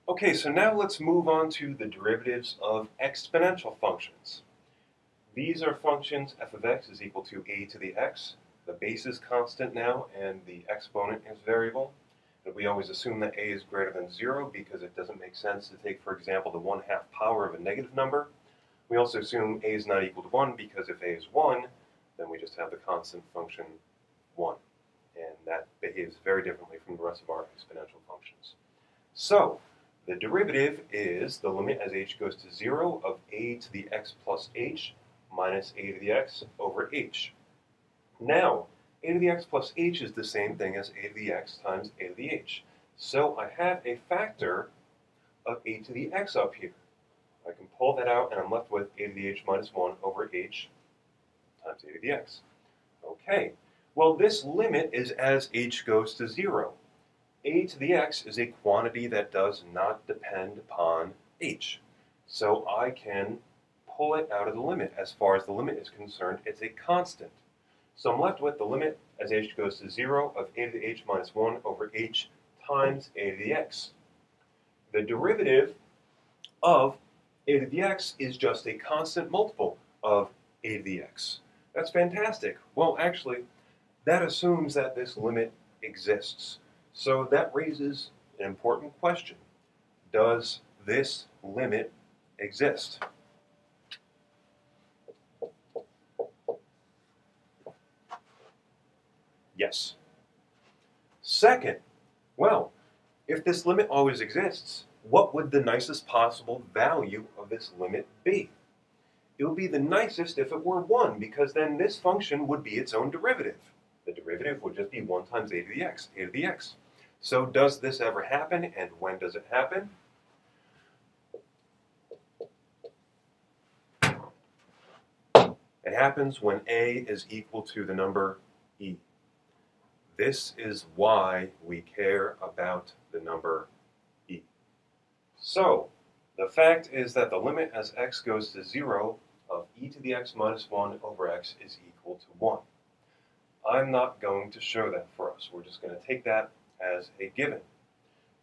Okay, so now let's move on to the derivatives of exponential functions. These are functions f of x is equal to a to the x. The base is constant now, and the exponent is variable. And we always assume that a is greater than 0 because it doesn't make sense to take, for example, the 1/2 power of a negative number. We also assume a is not equal to 1 because if a is 1, then we just have the constant function 1. And that behaves very differently from the rest of our exponential functions. So, the derivative is the limit as h goes to 0 of a to the x plus h minus a to the x over h. Now, a to the x plus h is the same thing as a to the x times a to the h. So I have a factor of a to the x up here. I can pull that out and I'm left with a to the h minus 1 over h times a to the x. Okay, well this limit is as h goes to 0. A to the x is a quantity that does not depend upon h. So I can pull it out of the limit. As far as the limit is concerned, it's a constant. So I'm left with the limit as h goes to 0 of a to the h minus 1 over h times a to the x. The derivative of a to the x is just a constant multiple of a to the x. That's fantastic. Well, actually, that assumes that this limit exists. So that raises an important question. Does this limit exist? Yes. Second, well, if this limit always exists, what would the nicest possible value of this limit be? It would be the nicest if it were 1, because then this function would be its own derivative. The derivative would just be 1 times a to the x, a to the x. So does this ever happen, and when does it happen? It happens when a is equal to the number e. This is why we care about the number e. So, the fact is that the limit as x goes to 0 of e to the x minus 1 over x is equal to 1. I'm not going to show that for us. We're just going to take that as a given.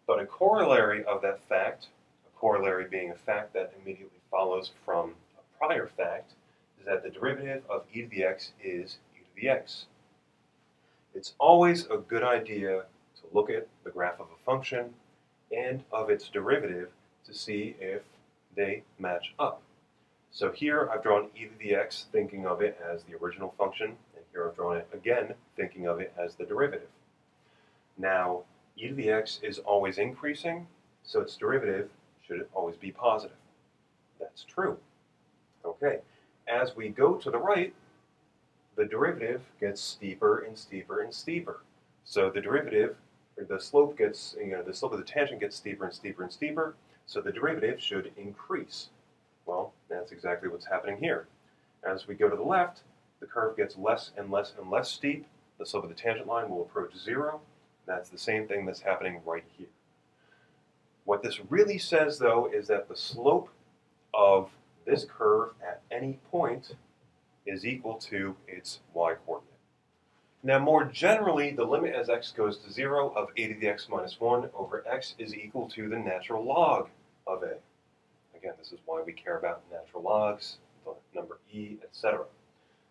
But a corollary of that fact, a corollary being a fact that immediately follows from a prior fact, is that the derivative of e to the x is e to the x. It's always a good idea to look at the graph of a function and of its derivative to see if they match up. So here I've drawn e to the x thinking of it as the original function, and here I've drawn it again thinking of it as the derivative. Now, e to the x is always increasing, so its derivative should always be positive. That's true. Okay, as we go to the right, the derivative gets steeper and steeper and steeper. So the derivative, or the slope gets, the slope of the tangent gets steeper and steeper and steeper, so the derivative should increase. Well, that's exactly what's happening here. As we go to the left, the curve gets less and less and less steep. The slope of the tangent line will approach 0. That's the same thing that's happening right here. What this really says, though, is that the slope of this curve at any point is equal to its y-coordinate. Now, more generally, the limit as x goes to 0 of a to the x minus 1 over x is equal to the natural log of a. Again, this is why we care about natural logs, the number e, etc.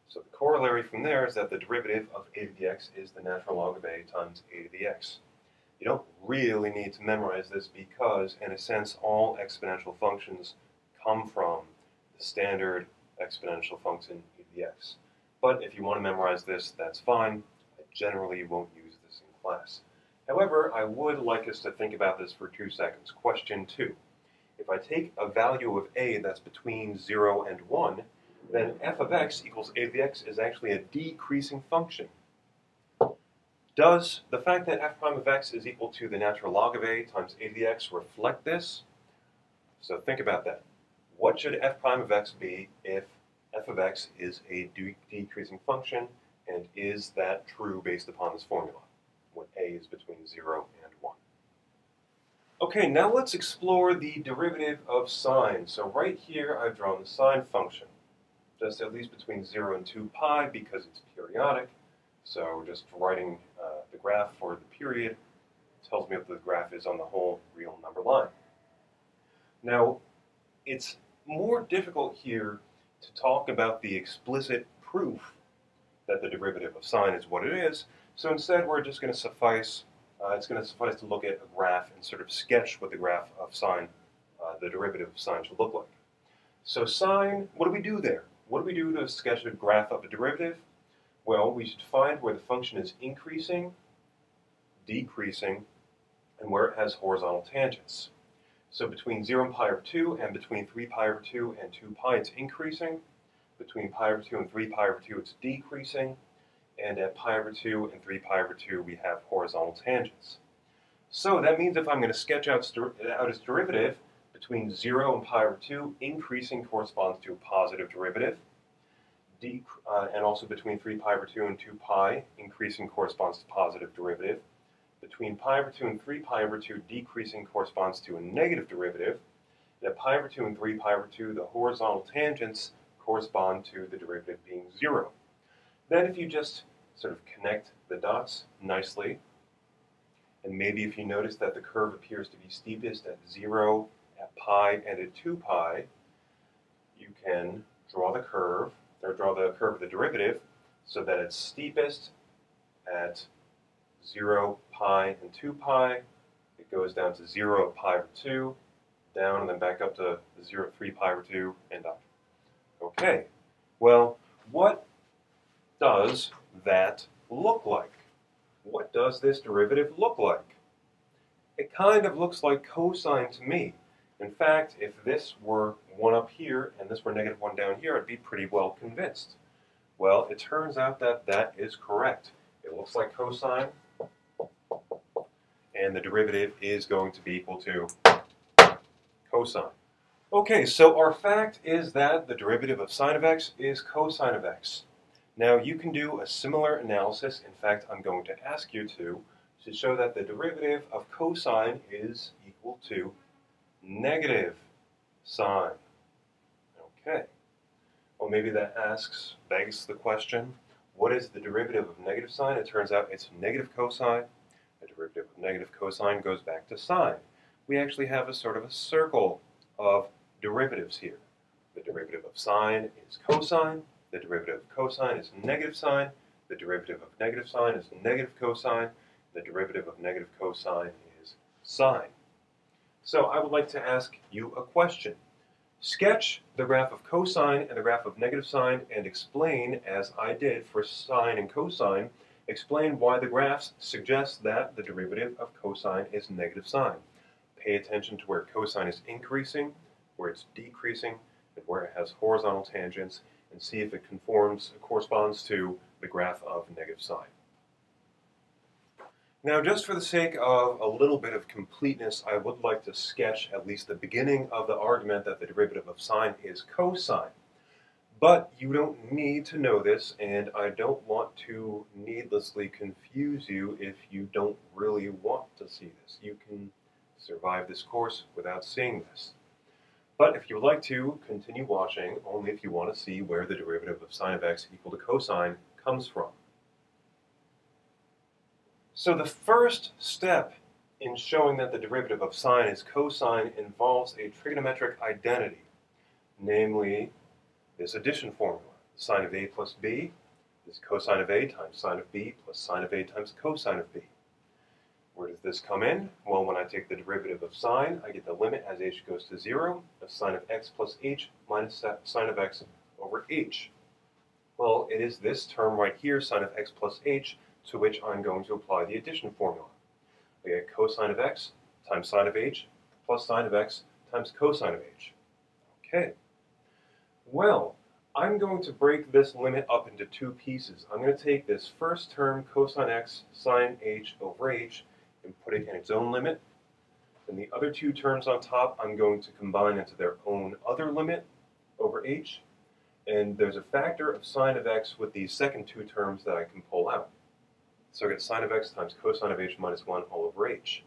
So the corollary from there is that the derivative of a to the x is the natural log of a times a to the x. You don't really need to memorize this because, in a sense, all exponential functions come from the standard exponential function e to the x. But if you want to memorize this, that's fine. I generally won't use this in class. However, I would like us to think about this for 2 seconds. Question 2. If I take a value of a that's between 0 and 1, then f of x equals a to the x is actually a decreasing function. Does the fact that f prime of x is equal to the natural log of a times a to the x reflect this? So think about that. What should f prime of x be if f of x is a decreasing function, and is that true based upon this formula, when a is between 0 and 1? Okay, now let's explore the derivative of sine. So right here I've drawn the sine function, just at least between 0 and 2 pi because it's periodic. So just writing the graph for the period tells me if the graph is on the whole real number line. Now, it's more difficult here to talk about the explicit proof that the derivative of sine is what it is. So instead, we're just going to suffice. It's going to suffice to look at a graph and sort of sketch what the graph of sine, the derivative of sine, should look like. So sine, what do we do there? What do we do to sketch a graph of a derivative? Well, we should find where the function is increasing, decreasing, and where it has horizontal tangents. So between 0 and pi over 2 and between 3 pi over 2 and 2 pi, it's increasing. Between pi over 2 and 3 pi over 2, it's decreasing. And at pi over 2 and 3 pi over 2, we have horizontal tangents. So that means if I'm going to sketch out its derivative, between 0 and pi over 2, increasing corresponds to a positive derivative. And also between 3 pi over 2 and 2 pi, increasing corresponds to positive derivative. Between pi over 2 and 3 pi over 2, decreasing corresponds to a negative derivative. And at pi over 2 and 3 pi over 2, the horizontal tangents correspond to the derivative being 0. Then if you just sort of connect the dots nicely, and maybe if you notice that the curve appears to be steepest at 0, at pi, and at 2 pi, you can draw the curve of the derivative so that it's steepest at 0, pi, and 2 pi. It goes down to 0 at pi over 2, down, and then back up to 0 at 3 pi over 2, and up. Okay, well, what does that look like? What does this derivative look like? It kind of looks like cosine to me. In fact, if this were 1 up here and this were -1 down here, I'd be pretty well convinced. Well, it turns out that that is correct. It looks like cosine, and the derivative is going to be equal to cosine. Okay, so our fact is that the derivative of sine of x is cosine of x. Now you can do a similar analysis. In fact, I'm going to ask you to show that the derivative of cosine is equal to negative sine. Okay. Well, maybe that begs the question, what is the derivative of negative sine? It turns out it's negative cosine. The derivative of negative cosine goes back to sine. We actually have a sort of a circle of derivatives here. The derivative of sine is cosine. The derivative of cosine is negative sine. The derivative of negative sine is negative cosine. The derivative of negative cosine is sine. So I would like to ask you a question. Sketch the graph of cosine and the graph of negative sine and explain, as I did for sine and cosine, explain why the graphs suggest that the derivative of cosine is negative sine. Pay attention to where cosine is increasing, where it's decreasing, and where it has horizontal tangents, and see if it corresponds to the graph of negative sine. Now, just for the sake of a little bit of completeness, I would like to sketch at least the beginning of the argument that the derivative of sine is cosine. But you don't need to know this, and I don't want to needlessly confuse you if you don't really want to see this. You can survive this course without seeing this. But if you would like to, continue watching, only if you want to see where the derivative of sine of x equal to cosine comes from. So the first step in showing that the derivative of sine is cosine involves a trigonometric identity, namely this addition formula. Sine of a plus b is cosine of a times sine of b plus sine of a times cosine of b. Where does this come in? Well, when I take the derivative of sine, I get the limit as h goes to 0 of sine of x plus h minus sine of x over h. Well, it is this term right here, sine of x plus h, to which I'm going to apply the addition formula. I get cosine of x times sine of h plus sine of x times cosine of h. Okay. Well, I'm going to break this limit up into two pieces. I'm going to take this first term, cosine x sine h over h, and put it in its own limit. And the other two terms on top, I'm going to combine into their own other limit over h. And there's a factor of sine of x with these second two terms that I can pull out. So I get sine of x times cosine of h minus 1 all over h.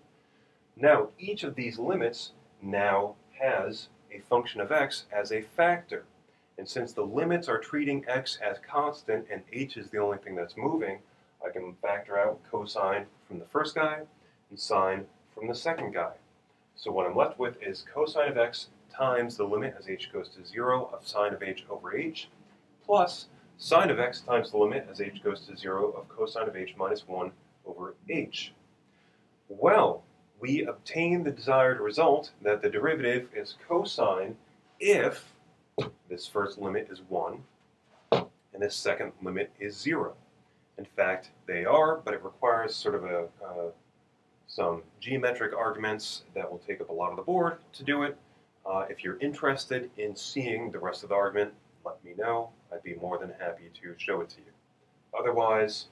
Now, each of these limits now has a function of x as a factor. And since the limits are treating x as constant and h is the only thing that's moving, I can factor out cosine from the first guy and sine from the second guy. So what I'm left with is cosine of x times the limit as h goes to 0 of sine of h over h, plus sine of x times the limit as h goes to 0 of cosine of h minus 1 over h. Well, we obtain the desired result that the derivative is cosine if this first limit is 1 and this second limit is 0. In fact, they are, but it requires sort of some geometric arguments that will take up a lot of the board to do it. If you're interested in seeing the rest of the argument, let me know. I'd be more than happy to show it to you. Otherwise,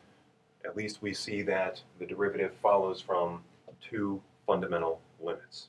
at least we see that the derivative follows from two fundamental limits.